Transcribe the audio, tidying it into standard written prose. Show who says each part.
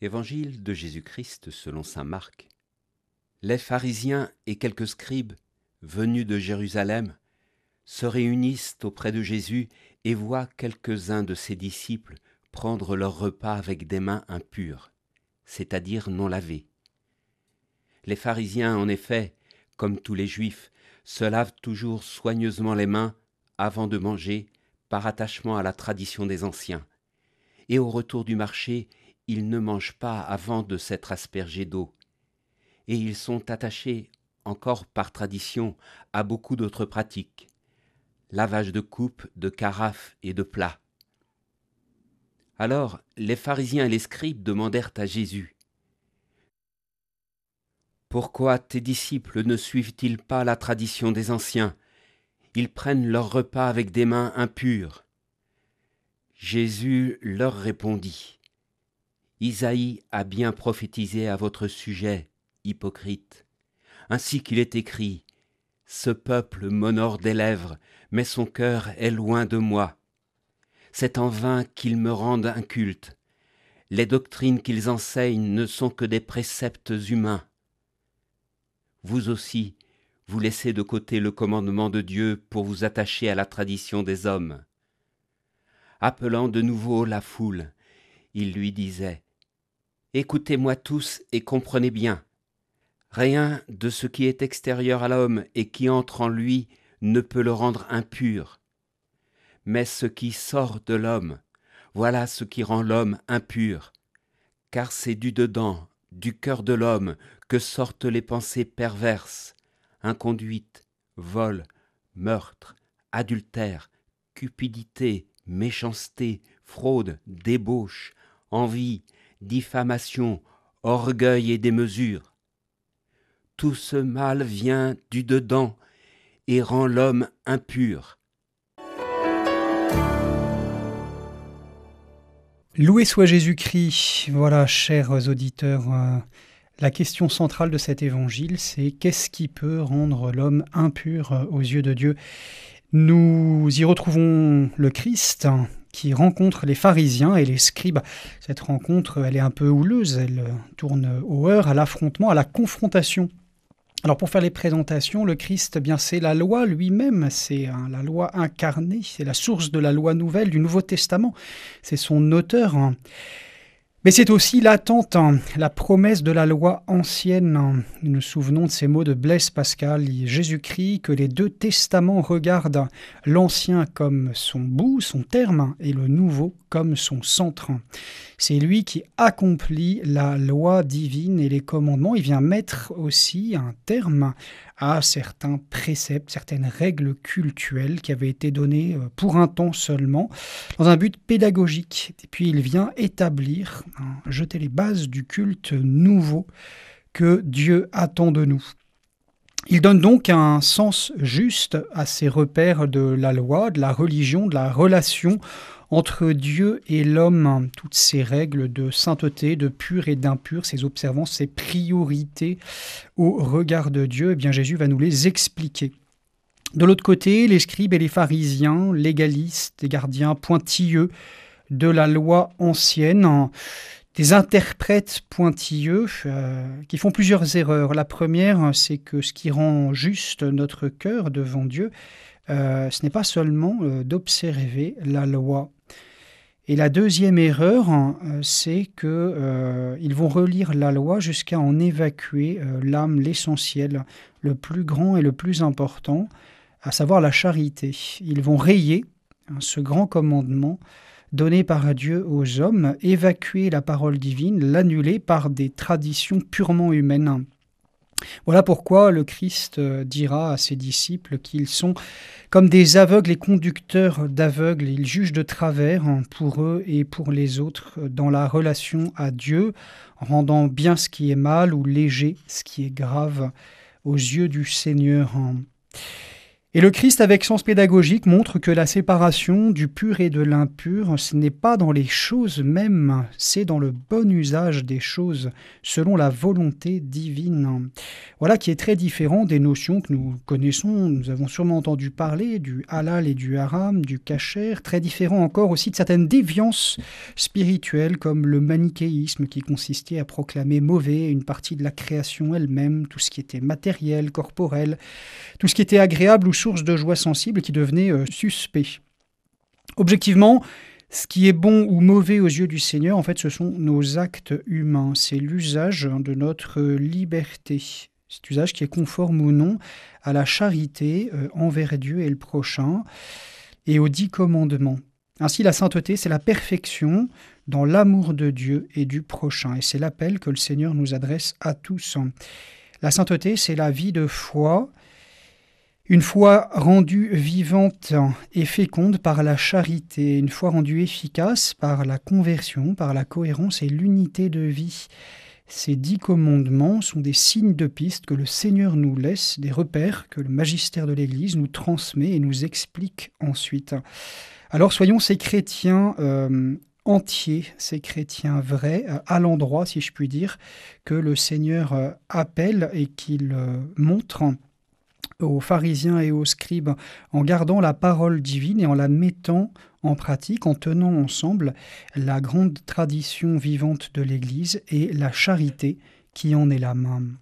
Speaker 1: Évangile de Jésus-Christ selon saint Marc. Les pharisiens et quelques scribes, venus de Jérusalem, se réunissent auprès de Jésus et voient quelques-uns de ses disciples prendre leur repas avec des mains impures, c'est-à-dire non lavées. Les pharisiens, en effet, comme tous les Juifs, se lavent toujours soigneusement les mains avant de manger, par attachement à la tradition des anciens. Et au retour du marché, ils ne mangent pas avant de s'être aspergés d'eau. Et ils sont attachés, encore par tradition, à beaucoup d'autres pratiques. Lavage de coupes, de carafes et de plats. Alors, les pharisiens et les scribes demandèrent à Jésus : « Pourquoi tes disciples ne suivent-ils pas la tradition des anciens ? Ils prennent leur repas avec des mains impures. » Jésus leur répondit : « Isaïe a bien prophétisé à votre sujet, hypocrite. Ainsi qu'il est écrit : ce peuple m'honore des lèvres, mais son cœur est loin de moi. C'est en vain qu'ils me rendent inculte. Les doctrines qu'ils enseignent ne sont que des préceptes humains. Vous aussi, vous laissez de côté le commandement de Dieu pour vous attacher à la tradition des hommes. » Appelant de nouveau la foule, il lui disait : « Écoutez-moi tous et comprenez bien. Rien de ce qui est extérieur à l'homme et qui entre en lui ne peut le rendre impur. Mais ce qui sort de l'homme, voilà ce qui rend l'homme impur. Car c'est du dedans, du cœur de l'homme, que sortent les pensées perverses, inconduite, vol, meurtre, adultère, cupidité, méchanceté, fraude, débauche, envie, diffamation, orgueil et démesure. Tout ce mal vient du dedans et rend l'homme impur. »
Speaker 2: Loué soit Jésus-Christ. Voilà, chers auditeurs, la question centrale de cet évangile, c'est qu'est-ce qui peut rendre l'homme impur aux yeux de Dieu ? Nous y retrouvons le Christ qui rencontre les pharisiens et les scribes. Cette rencontre, elle est un peu houleuse, elle tourne au heurt, à l'affrontement, à la confrontation. Alors pour faire les présentations, le Christ, eh bien c'est la loi lui-même, c'est la loi incarnée, c'est la source de la loi nouvelle du Nouveau Testament, c'est son auteur. Mais c'est aussi l'attente, la promesse de la loi ancienne. Nous nous souvenons de ces mots de Blaise Pascal, Jésus-Christ, que les deux testaments regardent l'ancien comme son bout, son terme, et le nouveau comme son centre. C'est lui qui accomplit la loi divine et les commandements. Il vient mettre aussi un terme à certains préceptes, certaines règles cultuelles qui avaient été données pour un temps seulement, dans un but pédagogique. Et puis il vient établir, jeter les bases du culte nouveau que Dieu attend de nous. Il donne donc un sens juste à ces repères de la loi, de la religion, de la relation entre Dieu et l'homme, toutes ces règles de sainteté, de pur et d'impur, ces observances, ces priorités au regard de Dieu, eh bien Jésus va nous les expliquer. De l'autre côté, les scribes et les pharisiens, légalistes, des gardiens pointilleux de la loi ancienne, des interprètes pointilleux qui font plusieurs erreurs. La première, c'est que ce qui rend juste notre cœur devant Dieu, ce n'est pas seulement d'observer la loi. Et la deuxième erreur, c'est qu'ils vont relire la loi jusqu'à en évacuer l'âme, l'essentiel, le plus grand et le plus important, à savoir la charité. Ils vont rayer ce grand commandement donné par Dieu aux hommes, évacuer la parole divine, l'annuler par des traditions purement humaines. Voilà pourquoi le Christ dira à ses disciples qu'ils sont comme des aveugles et conducteurs d'aveugles. Ils jugent de travers pour eux et pour les autres dans la relation à Dieu, rendant bien ce qui est mal ou léger ce qui est grave aux yeux du Seigneur. Et le Christ, avec sens pédagogique, montre que la séparation du pur et de l'impur, ce n'est pas dans les choses mêmes, c'est dans le bon usage des choses, selon la volonté divine. Voilà qui est très différent des notions que nous connaissons, nous avons sûrement entendu parler du halal et du haram, du kasher, très différent encore aussi de certaines déviances spirituelles comme le manichéisme qui consistait à proclamer mauvais une partie de la création elle-même, tout ce qui était matériel, corporel, tout ce qui était agréable ou source de joie sensible qui devenait suspect. Objectivement, ce qui est bon ou mauvais aux yeux du Seigneur, en fait, ce sont nos actes humains. C'est l'usage de notre liberté. Cet usage qui est conforme ou non à la charité envers Dieu et le prochain et aux 10 commandements. Ainsi, la sainteté, c'est la perfection dans l'amour de Dieu et du prochain. Et c'est l'appel que le Seigneur nous adresse à tous. La sainteté, c'est la vie de foi. Une foi rendue vivante et féconde par la charité, une foi rendue efficace par la conversion, par la cohérence et l'unité de vie. Ces 10 commandements sont des signes de piste que le Seigneur nous laisse, des repères que le magistère de l'Église nous transmet et nous explique ensuite. Alors soyons ces chrétiens entiers, ces chrétiens vrais, à l'endroit, si je puis dire, que le Seigneur appelle et qu'il montre aux pharisiens et aux scribes en gardant la parole divine et en la mettant en pratique, en tenant ensemble la grande tradition vivante de l'Église et la charité qui en est la même.